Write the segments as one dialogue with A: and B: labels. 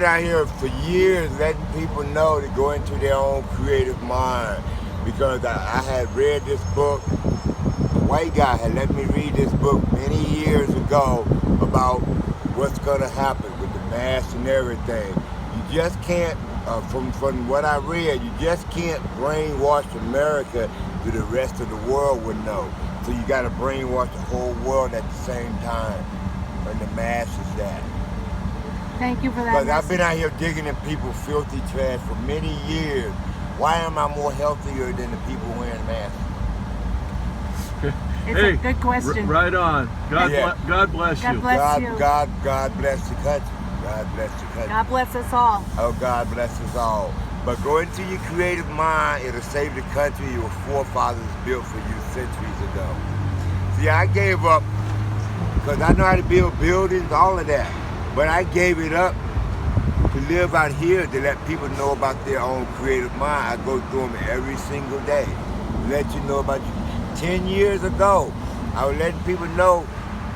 A: Out here for years letting people know to go into their own creative mind because I had read this book. A white guy had let me read this book many years ago about what's going to happen with the mask and everything. You just can't, from what I read, you just can't brainwash America so the rest of the world would know. So you got to brainwash the whole world at the same time when the mask is that.
B: Thank you for that.
A: Because I've been out here digging in people's filthy trash for many years. Why am I more healthier than the people wearing masks?
B: It's a good question.
C: Right on. God bless you.
B: God bless you.
A: God bless the country. God bless the country.
B: God bless us all.
A: Oh, God bless us all. But go into your creative mind. It'll save the country your forefathers built for you centuries ago. See, I gave up because I know how to build buildings, all of that. But I gave it up to live out here to let people know about their own creative mind. I go through them every single day. Let you know about you. 10 years ago, I was letting people know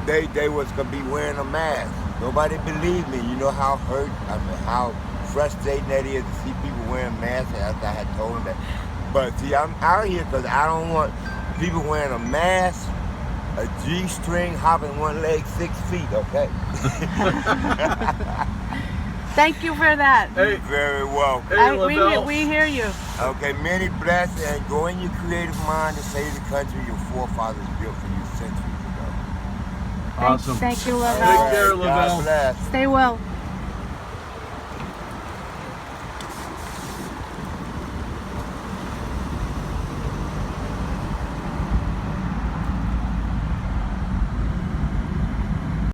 A: they was gonna be wearing a mask. Nobody believed me. You know how hurt, how frustrating that is to see people wearing masks after I had told them that. But see, I'm out here because I don't want people wearing a mask, a G-string, hopping one leg 6 feet, okay?
B: Thank you for that.
A: You're very welcome.
C: Hey,
B: we hear you.
A: Okay, many blessings, and go in your creative mind to save the country your forefathers built for you centuries ago.
C: Awesome.
B: Thank you, Lovell.
C: Take care, Lovell.
A: God bless.
B: Stay well.